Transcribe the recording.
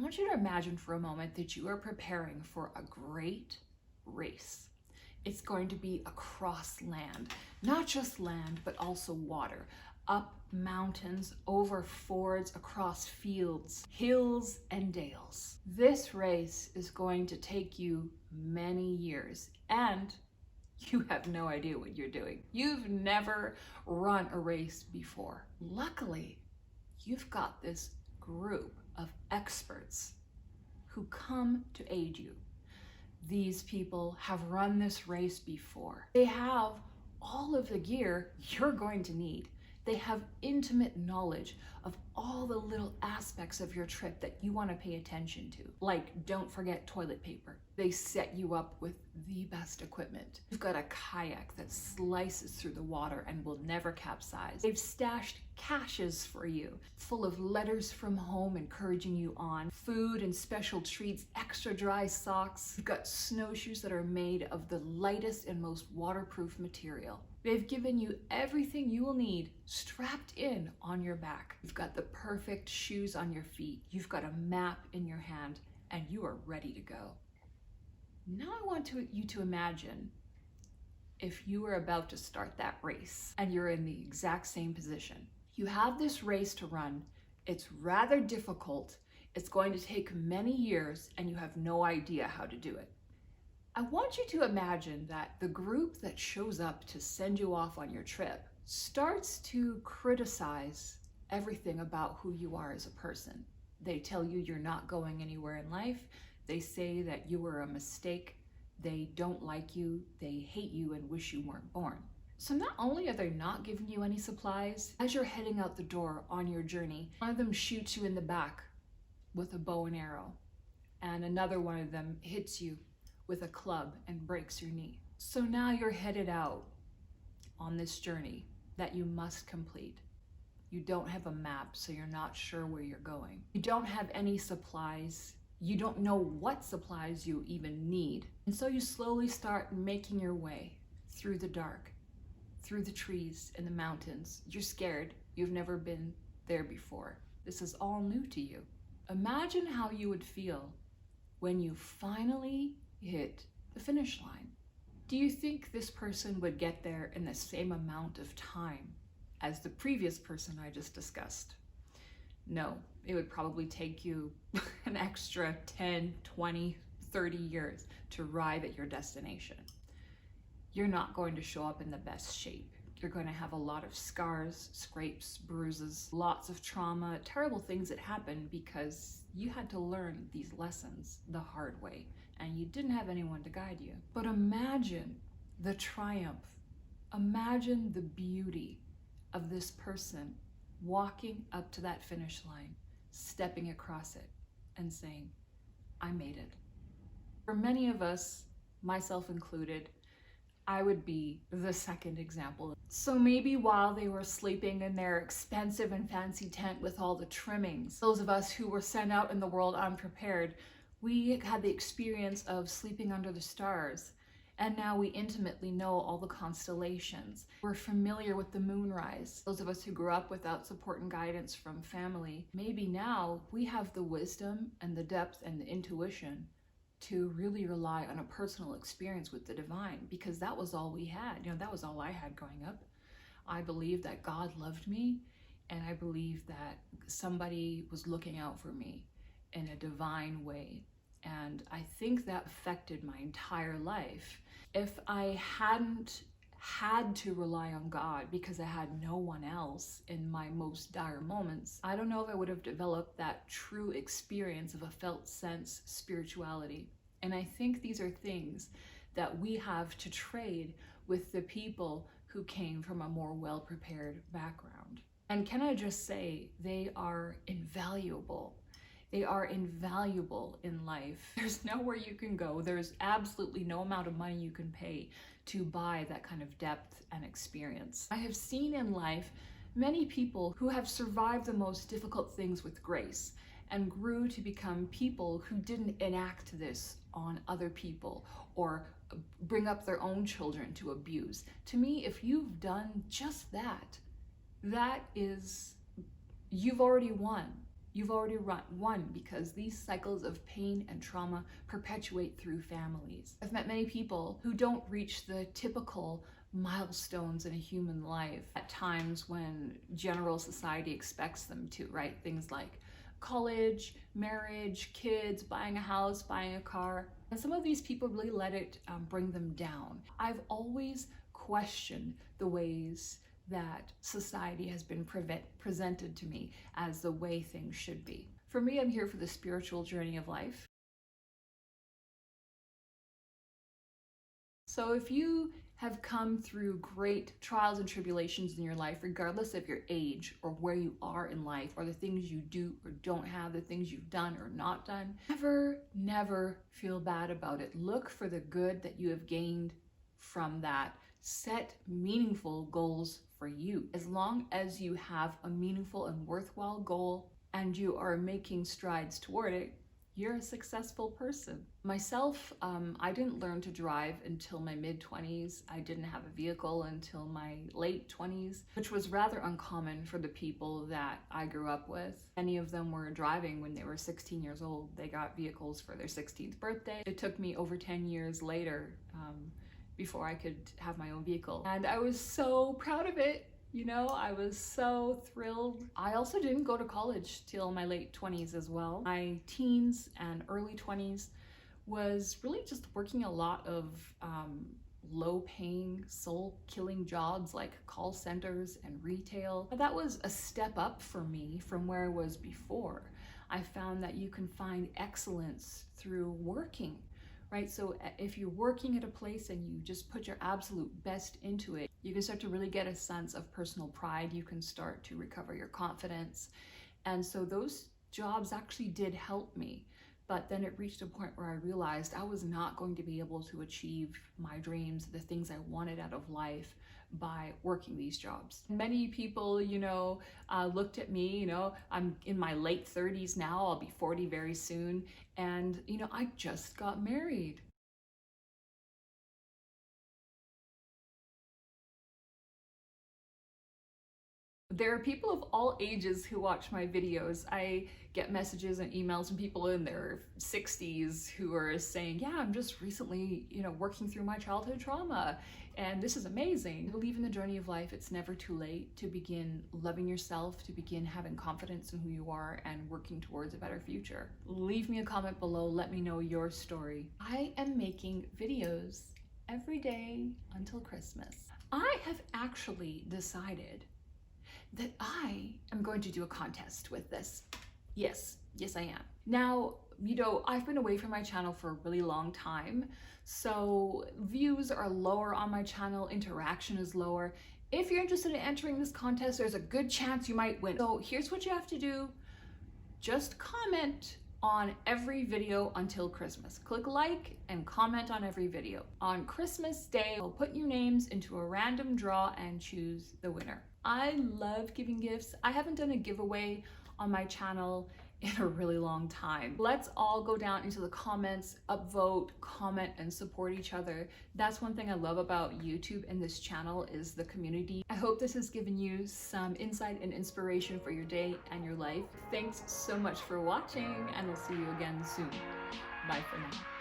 want you to imagine for a moment that you are preparing for a great race. It's going to be across land, not just land, but also water, up mountains, over fords, across fields, hills, and dales. This race is going to take you many years, and you have no idea what you're doing. You've never run a race before. Luckily, you've got this group of experts who come to aid you. These people have run this race before. They have all of the gear you're going to need. They have intimate knowledge of all the little aspects of your trip that you want to pay attention to. Like, don't forget toilet paper. They set you up with the best equipment. You've got a kayak that slices through the water and will never capsize. They've stashed caches for you, full of letters from home encouraging you on, food and special treats, extra dry socks. You've got snowshoes that are made of the lightest and most waterproof material. They've given you everything you will need strapped in on your back. You've got the perfect shoes on your feet. You've got a map in your hand, and you are ready to go. Now I want you to imagine if you were about to start that race and you're in the exact same position. You have this race to run. It's rather difficult. It's going to take many years, and you have no idea how to do it. I want you to imagine that the group that shows up to send you off on your trip starts to criticize everything about who you are as a person. They tell you you're not going anywhere in life. They say that you were a mistake. They don't like you. They hate you and wish you weren't born. So not only are they not giving you any supplies, as you're heading out the door on your journey, one of them shoots you in the back with a bow and arrow, and another one of them hits you with a club and breaks your knee. So now you're headed out on this journey that you must complete. You don't have a map, so you're not sure where you're going. You don't have any supplies. You don't know what supplies you even need. And so you slowly start making your way through the dark, through the trees and the mountains. You're scared. You've never been there before. This is all new to you. Imagine how you would feel when you finally hit the finish line. Do you think this person would get there in the same amount of time as the previous person I just discussed? No, it would probably take you an extra 10, 20, 30 years to arrive at your destination. You're not going to show up in the best shape. You're going to have a lot of scars, scrapes, bruises, lots of trauma, terrible things that happen because you had to learn these lessons the hard way and you didn't have anyone to guide you. But imagine the triumph. Imagine the beauty of this person walking up to that finish line, stepping across it and saying, I made it. For many of us, myself included, I would be the second example. So maybe while they were sleeping in their expensive and fancy tent with all the trimmings, those of us who were sent out in the world unprepared, we had the experience of sleeping under the stars. And now we intimately know all the constellations. We're familiar with the moonrise. Those of us who grew up without support and guidance from family, maybe now we have the wisdom and the depth and the intuition to really rely on a personal experience with the divine, because that was all we had. That was all I had growing up. I believed that God loved me, and I believed that somebody was looking out for me in a divine way. And I think that affected my entire life. If I hadn't had to rely on God because I had no one else in my most dire moments, I don't know if I would have developed that true experience of a felt sense spirituality. And I think these are things that we have to trade with the people who came from a more well-prepared background. And can I just say, they are invaluable. They are invaluable in life. There's nowhere you can go. There's absolutely no amount of money you can pay to buy that kind of depth and experience. I have seen in life many people who have survived the most difficult things with grace and grew to become people who didn't enact this on other people or bring up their own children to abuse. To me, if you've done just that, that is, you've already won. you've already won, because these cycles of pain and trauma perpetuate through families. I've met many people who don't reach the typical milestones in a human life at times when general society expects them to, right? Things like college, marriage, kids, buying a house, buying a car. And some of these people really let it bring them down. I've always questioned the ways that society has been presented to me as the way things should be. For me, I'm here for the spiritual journey of life. So if you have come through great trials and tribulations in your life, regardless of your age or where you are in life, or the things you do or don't have, the things you've done or not done, never feel bad about it. Look for the good that you have gained from that. Set meaningful goals for you. As long as you have a meaningful and worthwhile goal and you are making strides toward it, you're a successful person. Myself, I didn't learn to drive until my mid-20s. I didn't have a vehicle until my late 20s, which was rather uncommon for the people that I grew up with. Many of them were driving when they were 16 years old. They got vehicles for their 16th birthday. It took me over 10 years later before I could have my own vehicle. And I was so proud of it. You know, I was so thrilled. I also didn't go to college till my late 20s as well. My teens and early 20s was really just working a lot of low-paying, soul-killing jobs like call centers and retail. That was a step up for me from where I was before. I found that you can find excellence through working, right? So if you're working at a place and you just put your absolute best into it, you can start to really get a sense of personal pride. You can start to recover your confidence. And so those jobs actually did help me. But then it reached a point where I realized I was not going to be able to achieve my dreams, the things I wanted out of life, by working these jobs. Many people, you know, looked at me, you know, I'm in my late 30s now, I'll be 40 very soon. And, you know, I just got married. There are people of all ages who watch my videos. I get messages and emails from people in their 60s who are saying, yeah, I'm just recently, you know, working through my childhood trauma, and this is amazing. I believe in the journey of life, it's never too late to begin loving yourself, to begin having confidence in who you are and working towards a better future. Leave me a comment below, let me know your story. I am making videos every day until Christmas. I have actually decided that I am going to do a contest with this. Yes, I am. Now, you know, I've been away from my channel for a really long time, so views are lower on my channel, interaction is lower. If you're interested in entering this contest, there's a good chance you might win. So here's what you have to do. Just comment on every video until Christmas. Click like and comment on every video. On Christmas Day, I'll put your names into a random draw and choose the winner. I love giving gifts. I haven't done a giveaway on my channel in a really long time. Let's all go down into the comments, upvote, comment, and support each other. That's one thing I love about YouTube and this channel is the community. I hope this has given you some insight and inspiration for your day and your life. Thanks so much for watching, and we'll see you again soon. Bye for now.